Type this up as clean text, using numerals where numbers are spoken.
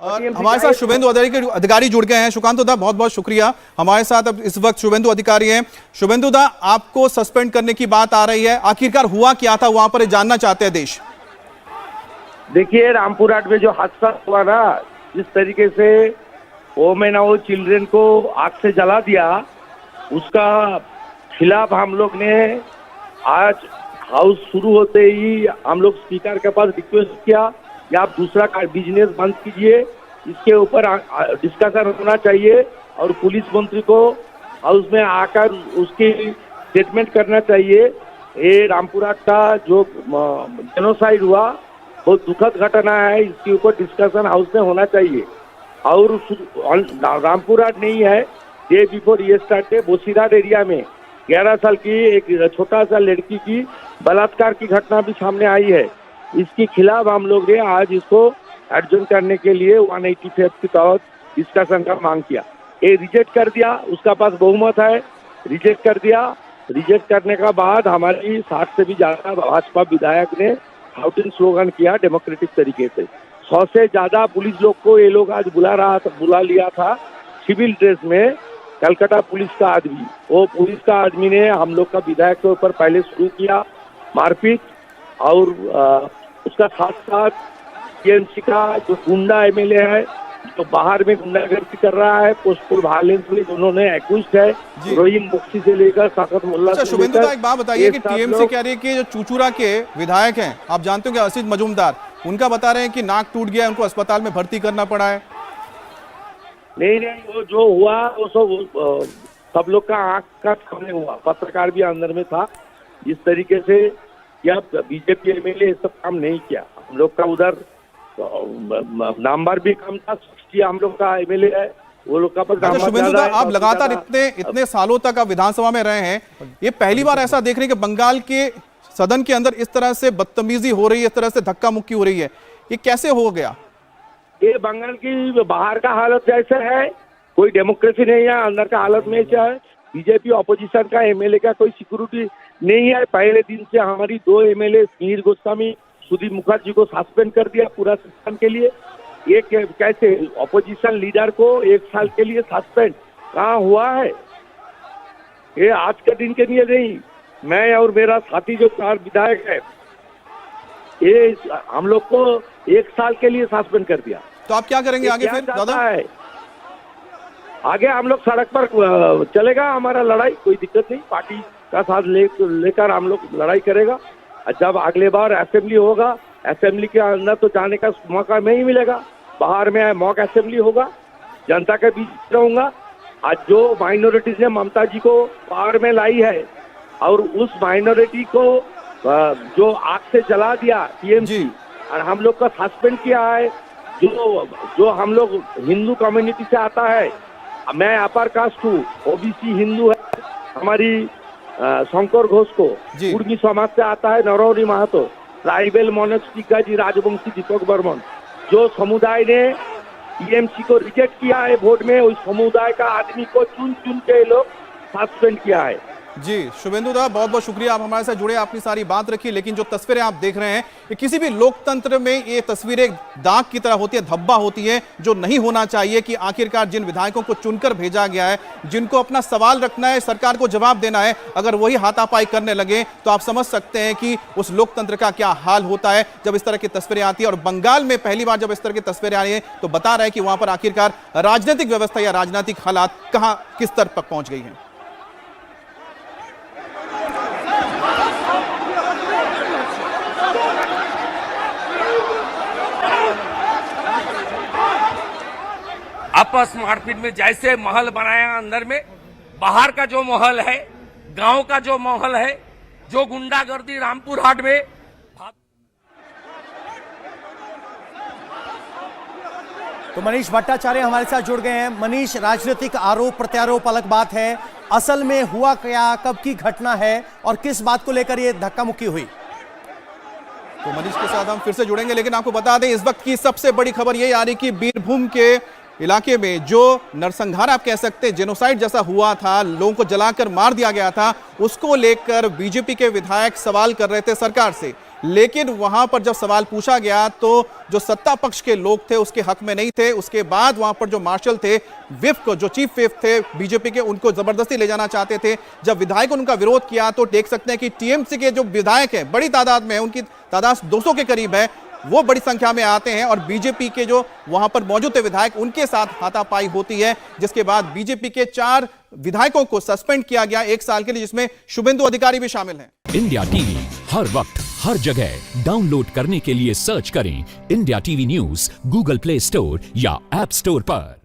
और हमारे साथ शुभेंदु अधिकारी जुड़ गए हैं। सुकांत दा, बहुत बहुत शुक्रिया हमारे साथ। अब इस वक्त शुभेंदु अधिकारी हैं। शुभेंदु दा, आपको सस्पेंड करने की बात आ रही है, आखिरकार हुआ क्या था वहां पर, जानना चाहते हैं देश। देखिए, रामपुर हाट में जो हादसा हुआ ना, जिस तरीके से वो चिल्ड्रन को आग से जला दिया, उसका खिलाफ हम लोग ने आज हाउस शुरू होते ही हम लोग स्पीकर के पास रिक्वेस्ट किया कि आप दूसरा बिजनेस बंद कीजिए, इसके ऊपर डिस्कशन होना चाहिए और पुलिस मंत्री को हाउस में आकर उसकी स्टेटमेंट करना चाहिए। ये रामपुरा का जो जेनोसाइड हुआ बहुत दुखद घटना है, इसके ऊपर डिस्कशन हाउस में होना चाहिए। और रामपुरा नहीं है, डे बिफोर यस्टरडे बोसीघाट एरिया में 11 साल की एक छोटा सा लड़की की बलात्कार की घटना भी सामने आई है। इसके खिलाफ हम लोग ने आज इसको एडजर्न करने के लिए 185 के तहत डिस्कशन का मांग किया। ये रिजेक्ट कर दिया, उसका पास बहुमत है, रिजेक्ट कर दिया। रिजेक्ट करने का बाद हमारी 60 से भी ज्यादा भाजपा विधायक ने आउटिंग स्लोगन किया डेमोक्रेटिक तरीके से। 100 से ज्यादा पुलिस लोग को ये लोग आज बुला लिया था सिविल ड्रेस में, कलकत्ता पुलिस का आदमी। वो पुलिस का आदमी ने हम लोग का विधायक के ऊपर पहले शुरू किया मारपीट, और उसका साथ साथ टीएमसी का जो गुंडा एमएलए है जो बाहर में गुंडागर्दी कर रहा है, पोस्टफुल वायलेंस में उन्होंने एक्यूज्ड है, रोहिंग मुक्ति से लेकर साकत मोल्ला से शुभेंदु दा, एक बात बताइए कि टीएमसी कह रही है कि जो चूचूरा के विधायक हैं, आप जानते हो कि असित मजूमदार, उनका बता रहे हैं कि नाक टूट गया, उनको अस्पताल में भर्ती करना पड़ा है। नहीं, वो जो हुआ वो सब लोग का आंख का सामने हुआ, पत्रकार भी अंदर में था। जिस तरीके से या बीजेपी एमएलए सब काम नहीं किया, हम लोग का उधर नंबर भी कम था, 60 हम लोग का एमएलए है, वो लोग का पास। शुभेंदु दा, आप लगातार इतने सालों तक आप विधानसभा में रहे हैं, ये पहली बार ऐसा देख रहे हैं कि बंगाल के सदन के अंदर इस तरह से बदतमीजी हो रही है, इस तरह से धक्का मुक्की हो रही है, ये कैसे हो गया? ये बंगाल की बाहर का हालत जैसे है, कोई डेमोक्रेसी नहीं है, अंदर का हालत में क्या है। बीजेपी ऑपोजिशन का एमएलए का कोई सिक्योरिटी नहीं है। पहले दिन से हमारी 2 एमएलए मिहिर गोस्वामी, सुदीप मुखर्जी को सस्पेंड कर दिया पूरा सिस्टम के लिए। ये कैसे ऑपोजिशन लीडर को 1 साल के लिए सस्पेंड कहाँ हुआ है? ये आज के दिन के लिए नहीं। मैं और मेरा साथी जो 4 विधायक है, ये हम लोग को 1 साल के लिए सस्पेंड कर दिया। तो आप क्या करेंगे आगे फिर दादा? है आगे हम लोग सड़क पर चलेगा, हमारा लड़ाई कोई दिक्कत नहीं, पार्टी का साथ लेकर हम लोग लड़ाई करेगा। जब अगले बार असेंबली होगा, असेंबली के अंदर तो जाने का मौका नहीं मिलेगा, बाहर में मॉक असेंबली होगा, जनता के बीच रहूंगा। आज जो माइनॉरिटीज ने ममता जी को पावर में लाई है और उस माइनॉरिटी को जो आग से जला दिया टीएमसी और हम लोग का सस्पेंड किया है, जो हम लोग हिंदू कम्युनिटी से आता है, मैं अपर कास्ट हूँ, ओबीसी हिंदू है, हमारी शंकर घोष को कुर्मी समाज से आता है, नरहरि महतो, ट्राइबल मोनेस्ट टीका जी, राजवंशी, दीपक बर्मन, जो समुदाय ने टीएमसी को रिजेक्ट किया है वोट में, उस समुदाय का आदमी को चुन के लोग सस्पेंड किया है। जी शुभेंदु दा, बहुत बहुत शुक्रिया, आप हमारे साथ जुड़े, आपने सारी बात रखी। लेकिन जो तस्वीरें आप देख रहे हैं, ये किसी भी लोकतंत्र में ये तस्वीरें दाग की तरह होती है, धब्बा होती है, जो नहीं होना चाहिए कि आखिरकार जिन विधायकों को चुनकर भेजा गया है, जिनको अपना सवाल रखना है, सरकार को जवाब देना है, अगर वही हाथापाई करने लगे तो आप समझ सकते हैं कि उस लोकतंत्र का क्या हाल होता है जब इस तरह की तस्वीरें आती है। और बंगाल में पहली बार जब इस तरह की तस्वीरें आ रही है तो बता रहा है कि वहां पर आखिरकार राजनीतिक व्यवस्था या राजनीतिक हालात कहां किस स्तर पर पहुंच गई है। आपस मारपीट में जैसे महल बनाया अंदर में, बाहर का जो माहौल है, गांव का जो माहौल है, जो गुंडागर्दी रामपुर हाट में। तो मनीष भट्टाचार्य हमारे साथ जुड़ गए हैं। मनीष, राजनीतिक आरोप प्रत्यारोप अलग बात है, असल में हुआ क्या, कब की घटना है और किस बात को लेकर ये धक्का मुक्की हुई? तो मनीष के साथ हम फिर से जुड़ेंगे, लेकिन आपको बता दें इस वक्त की सबसे बड़ी खबर ये आ रही कि बीरभूम के इलाके में जो नरसंहार आप कह सकते हैं, जेनोसाइड जैसा हुआ था, लोगों को जलाकर मार दिया गया था, उसको लेकर बीजेपी के विधायक सवाल कर रहे थे सरकार से लेकिन वहां पर जब सवाल पूछा गया तो जो सत्ता पक्ष के लोग थे उसके हक में नहीं थे। उसके बाद वहां पर जो मार्शल थे, विप को जो चीफ विप थे बीजेपी के, उनको जबरदस्ती ले जाना चाहते थे। जब विधायकों ने उनका विरोध किया तो देख सकते हैं कि टीएमसी के जो विधायक हैं बड़ी तादाद में है, उनकी तादाद 200 के करीब है, वो बड़ी संख्या में आते हैं और बीजेपी के जो वहां पर मौजूद थे विधायक, उनके साथ हाथापाई होती है, जिसके बाद बीजेपी के 4 विधायकों को सस्पेंड किया गया 1 साल के लिए, जिसमें शुभेंदु अधिकारी भी शामिल हैं। इंडिया टीवी हर वक्त हर जगह डाउनलोड करने के लिए सर्च करें India TV news Google play store या ऐप स्टोर पर।